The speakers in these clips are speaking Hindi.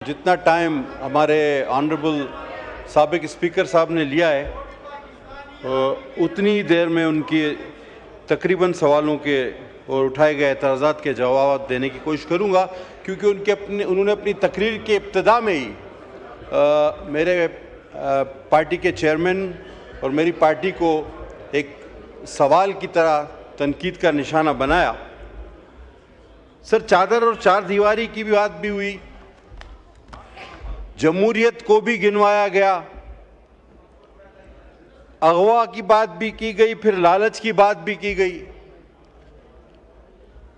जितना टाइम हमारे ऑनरेबल साबिक स्पीकर साहब ने लिया है उतनी ही देर में उनकी तकरीबन सवालों के और उठाए गए एतराज़ात के जवाब देने की कोशिश करूंगा, क्योंकि उन्होंने अपनी तकरीर के इब्तिदा में ही मेरे पार्टी के चेयरमैन और मेरी पार्टी को एक सवाल की तरह तनकीद का निशाना बनाया। सर, चादर और चार दीवारी की भी बात भी हुई, जमहूरियत को भी गिनवाया गया, अगवा की बात भी की गई, फिर लालच की बात भी की गई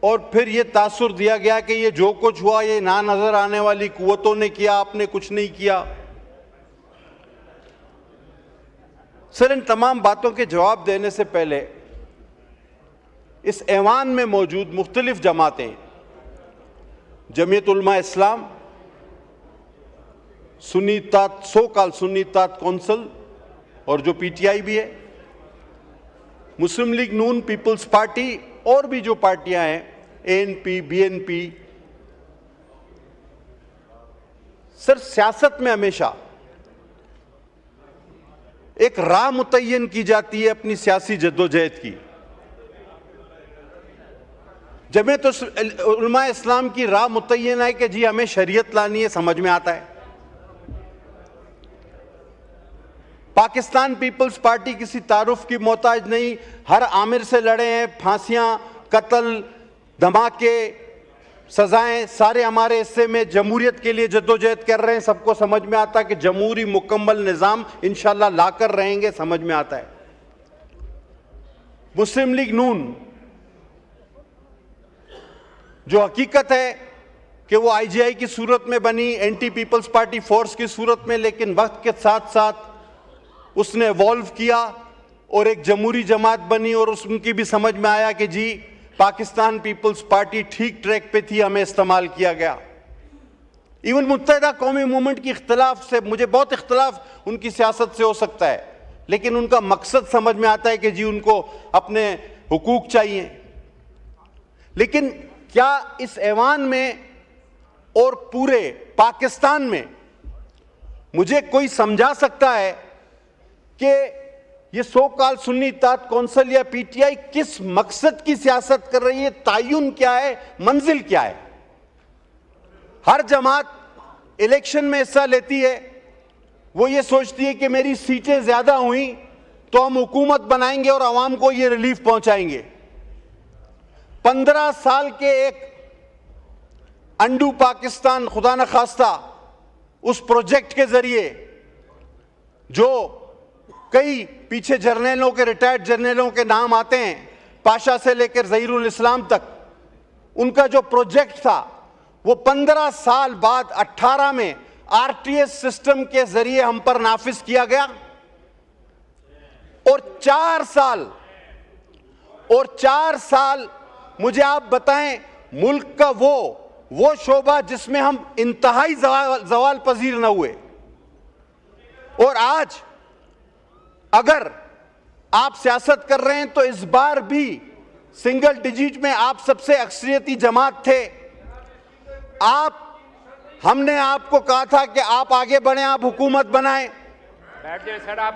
और फिर ये तासुर दिया गया कि ये जो कुछ हुआ ये ना नजर आने वाली कुव्वतों ने किया, आपने कुछ नहीं किया। सर, इन तमाम बातों के जवाब देने से पहले इस ऐवान में मौजूद मुख्तलिफ जमातें, Jamiat Ulema Islam, Sunni Ittehad, so called Sunni Ittehad council और जो पीटीआई भी है, मुस्लिम लीग नून, पीपल्स पार्टी और भी जो पार्टियां हैं, एएनपी, बीएनपी। सर, सियासत में हमेशा एक राह मुतय्यन की जाती है अपनी सियासी जद्दोजहद की। जमीयत उलमा इस्लाम की राह मुतय्यन है कि जी हमें शरीयत लानी है, समझ में आता है। पाकिस्तान पीपल्स पार्टी किसी तारुफ की मोहताज नहीं, हर आमिर से लड़े हैं, फांसियां, कत्ल, धमाके, सजाएं सारे हमारे हिस्से में, जमहूरियत के लिए जद्दोजहद कर रहे हैं। सबको समझ में आता है कि जमहूरी मुकम्मल निज़ाम इंशाल्लाह लाकर रहेंगे, समझ में आता है। मुस्लिम लीग नून, जो हकीकत है कि वो आईजीआई की सूरत में बनी, एंटी पीपल्स पार्टी फोर्स की सूरत में, लेकिन वक्त के साथ साथ उसने इवॉल्व किया और एक जमहूरी जमात बनी और उनकी भी समझ में आया कि जी पाकिस्तान पीपल्स पार्टी ठीक ट्रैक पे थी, हमें इस्तेमाल किया गया। इवन मुत्तहिदा कौमी मूवमेंट की इख्तिलाफ से, मुझे बहुत इख्तिलाफ उनकी सियासत से हो सकता है, लेकिन उनका मकसद समझ में आता है कि जी उनको अपने हुकूक चाहिए। लेकिन क्या इस ऐवान में और पूरे पाकिस्तान में मुझे कोई समझा सकता है कि ये सो कॉल्ड सुन्नी इत्तेहाद कौंसिल या पीटीआई किस मकसद की सियासत कर रही है? तायुन क्या है, मंजिल क्या है? हर जमात इलेक्शन में हिस्सा लेती है, वो ये सोचती है कि मेरी सीटें ज्यादा हुई तो हम हुकूमत बनाएंगे और आवाम को ये रिलीफ पहुंचाएंगे। 15 साल के एक अंडू पाकिस्तान, खुदा न खास्ता, उस प्रोजेक्ट के जरिए जो कई पीछे जर्नलों के, रिटायर्ड जर्नलों के नाम आते हैं, पाशा से लेकर ज़हीरुल इस्लाम तक, उनका जो प्रोजेक्ट था वो 15 साल बाद 18 में आरटीएस सिस्टम के जरिए हम पर नाफिज किया गया और 4 साल मुझे आप बताएं, मुल्क का वो शोबा जिसमें हम इंतहाई जवाल पजीर न हुए। और आज अगर आप सियासत कर रहे हैं तो इस बार भी सिंगल डिजिट में आप सबसे अक्सरियती जमात थे। हमने आपको कहा था कि आप आगे बढ़ें, आप हुकूमत बनाएं।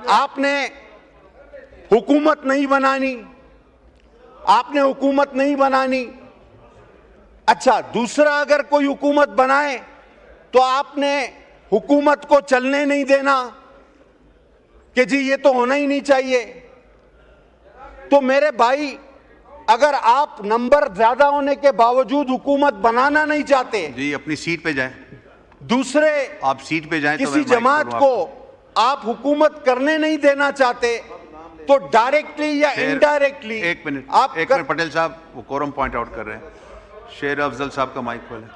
आपने हुकूमत नहीं बनानी। अच्छा, दूसरा, अगर कोई हुकूमत बनाए तो आपने हुकूमत को चलने नहीं देना कि जी ये तो होना ही नहीं चाहिए। तो मेरे भाई, अगर आप नंबर ज्यादा होने के बावजूद हुकूमत बनाना नहीं चाहते, जी अपनी सीट पे जाएं। दूसरे आप सीट पे जाएं, किसी जमात को आप हुकूमत करने नहीं देना चाहते, तो डायरेक्टली या इनडायरेक्टली एक मिनट पटेल साहब वो कोरम पॉइंट आउट कर रहे हैं। शेर अफजल साहब का माइक खोलें।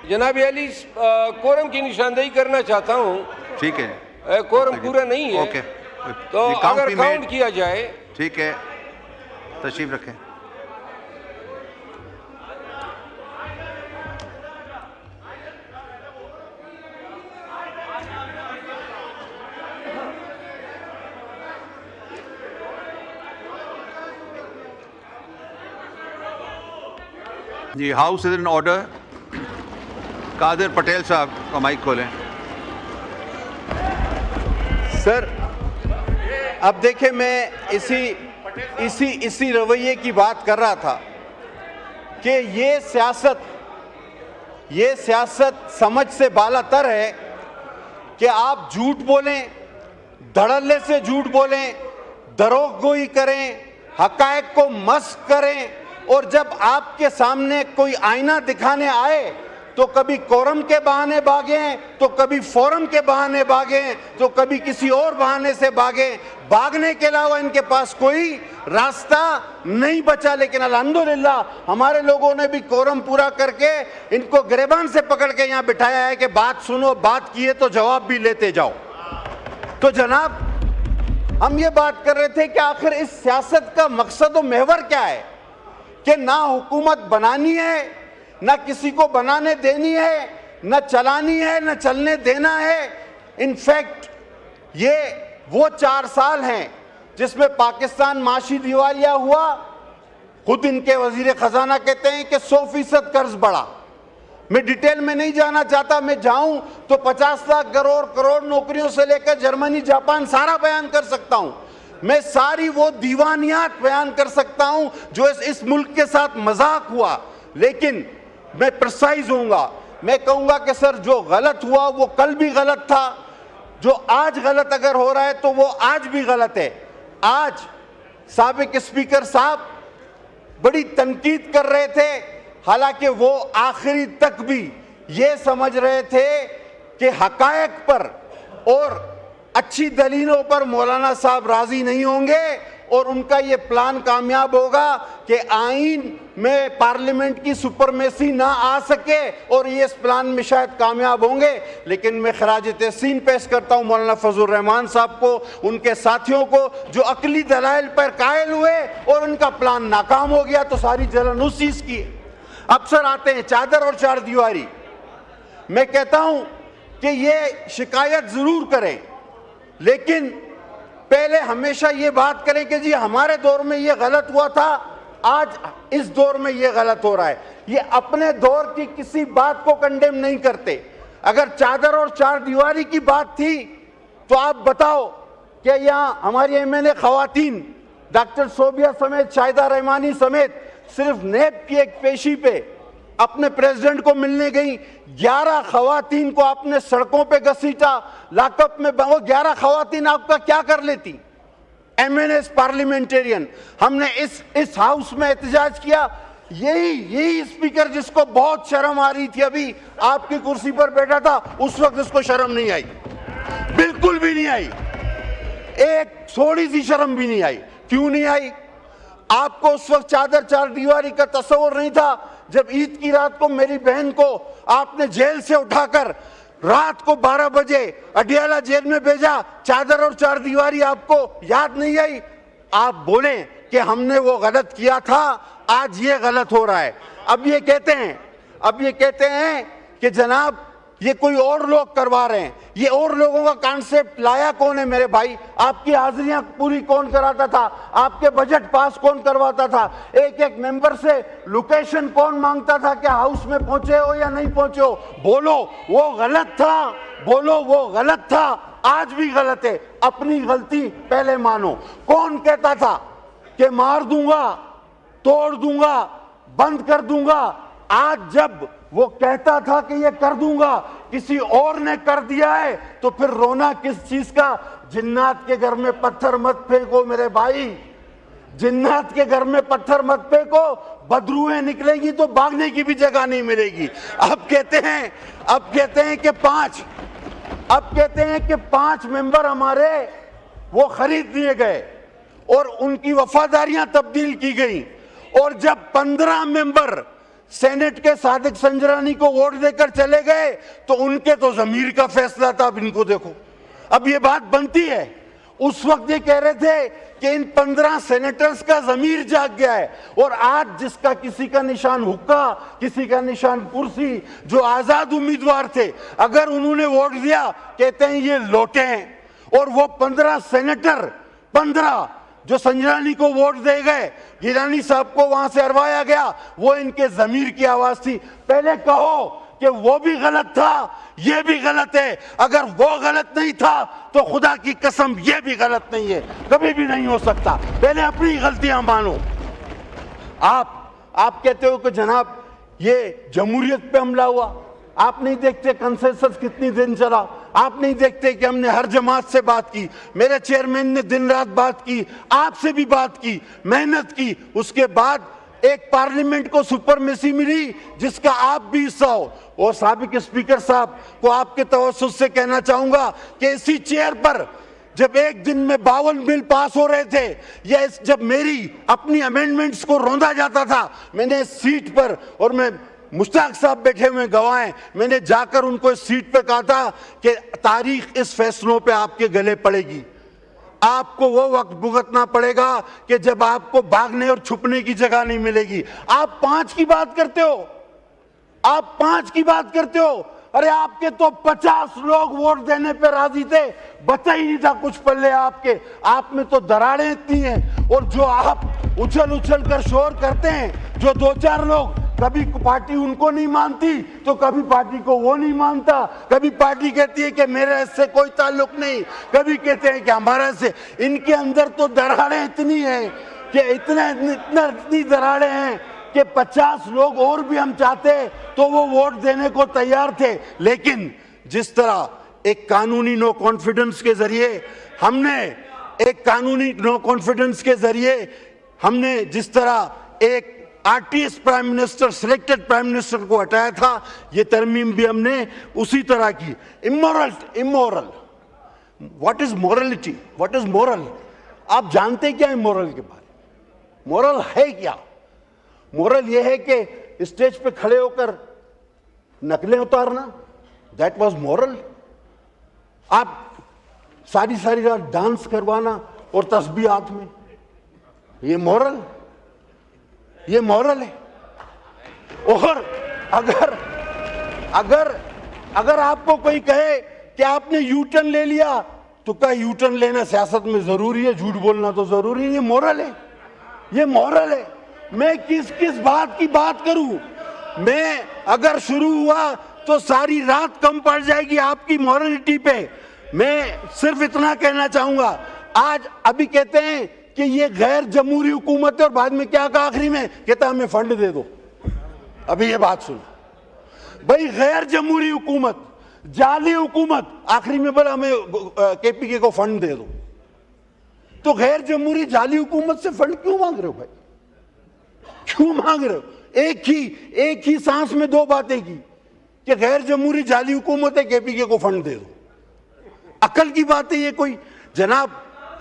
जनाब अली, कोरम की निशानदेही करना चाहता हूं। ठीक है, कोरम पूरा नहीं है। ओके, तो अगर काउंट किया जाए। ठीक है, तशरीफ रखें। The House is in order. Qadir Patel साहब का माइक खोलें। सर अब देखें, मैं इसी रवैये की बात कर रहा था कि ये सियासत समझ से बालातर है कि आप झूठ बोलें, धड़ल्ले से झूठ बोलें, दरोगोई करें, हकायक को मस्क करें, और जब आपके सामने कोई आईना दिखाने आए तो कभी कोरम के बहाने भागें, तो कभी फोरम के बहाने भागें, तो कभी किसी और बहाने से भागें। भागने के अलावा इनके पास कोई रास्ता नहीं बचा। लेकिन अल्हम्दुलिल्लाह हमारे लोगों ने भी कोरम पूरा करके इनको गिरबान से पकड़ के यहाँ बिठाया है कि बात सुनो, बात किए तो जवाब भी लेते जाओ। तो जनाब, हम ये बात कर रहे थे कि आखिर इस सियासत का मकसद और महवर क्या है कि ना हुकूमत बनानी है, ना किसी को बनाने देनी है, ना चलानी है, ना चलने देना है। इनफैक्ट ये वो 4 साल हैं जिसमें पाकिस्तान माशी दिवालिया हुआ। खुद इनके वजीर खजाना कहते हैं कि 100% कर्ज बढ़ा। मैं डिटेल में नहीं जाना चाहता, मैं जाऊं तो 50 लाख करोड़ नौकरियों से लेकर जर्मनी जापान सारा बयान कर सकता हूं। मैं सारी वो दीवानियात बयान कर सकता हूं जो इस मुल्क के साथ मजाक हुआ। लेकिन मैं प्रिसाइज होऊंगा, मैं कहूंगा कि सर जो गलत हुआ वो कल भी गलत था, जो आज गलत अगर हो रहा है तो वो आज भी गलत है। आज साबिक स्पीकर साहब बड़ी तनकीद कर रहे थे, हालांकि वो आखिरी तक भी ये समझ रहे थे कि हकायक पर और अच्छी दलीलों पर मौलाना साहब राजी नहीं होंगे और उनका ये प्लान कामयाब होगा कि आईन में पार्लियामेंट की सुपरमेसी ना आ सके, और ये इस प्लान में शायद कामयाब होंगे। लेकिन मैं खराज तहसीन पेश करता हूँ मौलाना फजलुर रहमान साहब को, उनके साथियों को, जो अकली दलाइल पर कायल हुए और उनका प्लान नाकाम हो गया। तो सारी जलन उस चीज की है। अफसर आते हैं चादर और चार दीवारी। मैं कहता हूं कि ये शिकायत जरूर करें, लेकिन पहले हमेशा ये बात करें कि जी हमारे दौर में ये गलत हुआ था, आज इस दौर में ये गलत हो रहा है। ये अपने दौर की किसी बात को कंडेम नहीं करते। अगर चादर और चार दीवारी की बात थी तो आप बताओ कि यहाँ हमारी एमएनए खवातीन डॉक्टर सोबिया समेत, शाहिदा रहमानी समेत, सिर्फ नेब की एक पेशी पे अपने प्रेसिडेंट को मिलने गई। 11 खवातीन को आपने सड़कों पे घसीटा, लॉकअप में। वो 11 खवातीन आपका क्या कर लेती? MNS parliamentarian. हमने इस हाउस में एहतजाज किया। यही स्पीकर जिसको बहुत शर्म आ रही थी, अभी आपकी कुर्सी पर बैठा था, उस वक्त इसको शर्म नहीं आई, बिल्कुल भी नहीं आई, एक थोड़ी सी शर्म भी नहीं आई। क्यों नहीं आई? आपको उस वक्त चादर चार दीवारी का तस्वर नहीं था। जब ईद की रात को मेरी बहन को आपने जेल से उठाकर रात को 12 बजे अडियाला जेल में भेजा, चादर और चार दीवारी आपको याद नहीं आई? आप बोलें कि हमने वो गलत किया था, आज ये गलत हो रहा है। अब ये कहते हैं कि जनाब ये कोई और लोग करवा रहे हैं। ये और लोगों का कॉन्सेप्ट लाया कौन है मेरे भाई? आपकी हाजिरियां पूरी कौन कराता था? आपके बजट पास कौन करवाता था? एक एक मेंबर से लोकेशन कौन मांगता था कि हाउस में पहुंचे हो या नहीं पहुंचे हो? बोलो वो गलत था, बोलो वो गलत था, आज भी गलत है। अपनी गलती पहले मानो। कौन कहता था कि मार दूंगा, तोड़ दूंगा, बंद कर दूंगा? आज जब वो कहता था कि ये कर दूंगा, किसी और ने कर दिया है, तो फिर रोना किस चीज का? जिन्नात के घर में पत्थर मत फेंको मेरे भाई, जिन्नात के घर में पत्थर मत फेंको, बदरूहें निकलेंगी तो भागने की भी जगह नहीं मिलेगी। अब कहते हैं कि 5 मेंबर हमारे वो खरीद दिए गए और उनकी वफादारियां तब्दील की गई, और जब 15 मेंबर सेनेट के सादिक संजरानी को वोट देकर चले गए तो उनके तो जमीर का फैसला था। अब इनको देखो, अब ये बात बनती है। उस वक्त ये कह रहे थे कि इन 15 सेनेटर्स का जमीर जाग गया है, और आज जिसका किसी का निशान हुक्का, किसी का निशान कुर्सी, जो आजाद उम्मीदवार थे, अगर उन्होंने वोट दिया, कहते हैं ये लौटे हैं। और वो 15 सेनेटर, 15 जो संजरानी को वोट दे गए, गिलानी साहब को वहां से हरवाया गया, वो इनके जमीर की आवाज थी। पहले कहो कि वो भी गलत था, ये भी गलत है। अगर वो गलत नहीं था तो खुदा की कसम ये भी गलत नहीं है, कभी भी नहीं हो सकता। पहले अपनी गलतियां मानो। आप कहते हो कि जनाब ये जमहूरियत पे हमला हुआ। आप नहीं देखते कंसेंसस कितनी दिन चला? आप नहीं देखते कि हमने हर जमात से बात की, मेरे चेयरमैन ने दिन रात बात की, आपसे भी बात की, मेहनत की। उसके बाद एक पार्लियामेंट को सुपरमेसी मिली जिसका आप भी हिस्सा हो। और साबिक स्पीकर साहब को आपके तवज्जुह से कहना चाहूंगा कि इसी चेयर पर जब एक दिन में 52 बिल पास हो रहे थे, या जब मेरी अपनी अमेंडमेंट्स को रौंदा जाता था, मैंने इस सीट पर, और मैं मुश्ताक साहब बैठे हुए गवाह हैं, मैंने जाकर उनको इस सीट पे कहा था कि तारीख इस फैसलों पे आपके गले पड़ेगी। आपको वो वक्त भुगतना पड़ेगा कि जब आपको भागने और छुपने की जगह नहीं मिलेगी। आप 5 की बात करते हो, आप 5 की बात करते हो। अरे आपके तो 50 लोग वोट देने पे राजी थे, बचा ही नहीं था कुछ पल्ले आपके। आप में तो दरारें इतनी हैं, और जो आप उछल उछल कर शोर करते हैं, जो 2-4 लोग, कभी पार्टी उनको नहीं मानती तो कभी पार्टी को वो नहीं मानता, कभी पार्टी कहती है कि मेरे इससे कोई ताल्लुक नहीं, कभी कहते हैं कि हमारे से। इनके अंदर तो दरारें इतनी हैं कि इतनी दरारें हैं कि 50 लोग और भी हम चाहते तो वो वोट देने को तैयार थे। लेकिन जिस तरह एक कानूनी नो कॉन्फिडेंस के जरिए हमने जिस तरह एक RTS prime minister, selected prime minister को हटाया था, ये तरमीम भी हमने उसी तरह की। Immoral, what is morality, what is moral? आप जानते क्या है मोरल के बारे में? मोरल है क्या? मोरल ये है कि स्टेज पे खड़े होकर नकलें उतारना, दैट वाज मोरल। आप सारी रात डांस करवाना और तस्बीह हाथ में, ये मोरल है। और अगर आपको कोई कहे कि आपने यू टर्न ले लिया, तो क्या यू टर्न लेना सियासत में जरूरी है? झूठ बोलना तो जरूरी है। ये मोरल है। मैं किस बात की बात करूं? मैं अगर शुरू हुआ तो सारी रात कम पड़ जाएगी आपकी मॉरलिटी पे। मैं सिर्फ इतना कहना चाहूंगा, आज अभी कहते हैं कि ये गैर जमहूरी हुकूमत है, और बाद में क्या कहा आखिरी में? कहता हमें फंड दे दो। अभी ये बात सुन भाई, गैर जमहूरी हुकूमत, जाली हुकूमत, आखिरी में बोला हमें केपीके को फंड दे दो। तो गैर जमहूरी जाली हुकूमत से फंड क्यों मांग रहे हो भाई? क्यों मांग रहे हो? एक ही सांस में 2 बातें की कि गैर जमहूरी जाली हुकूमत है, केपीके को फंड दे दो। अकल की बात है ये कोई? जनाब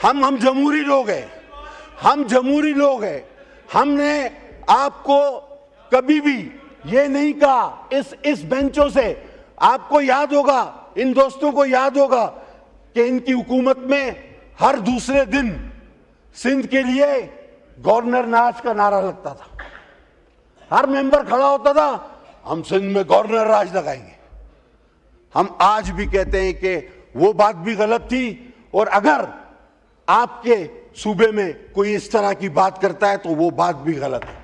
हम जमहूरी लोग हैं, हमने आपको कभी भी ये नहीं कहा। इस बेंचों से आपको याद होगा, इन दोस्तों को याद होगा कि इनकी हुकूमत में हर दूसरे दिन सिंध के लिए गवर्नर नाज का नारा लगता था। हर मेंबर खड़ा होता था, हम सिंध में गवर्नर राज लगाएंगे। हम आज भी कहते हैं कि वो बात भी गलत थी, और अगर आपके सूबे में कोई इस तरह की बात करता है तो वो बात भी गलत है।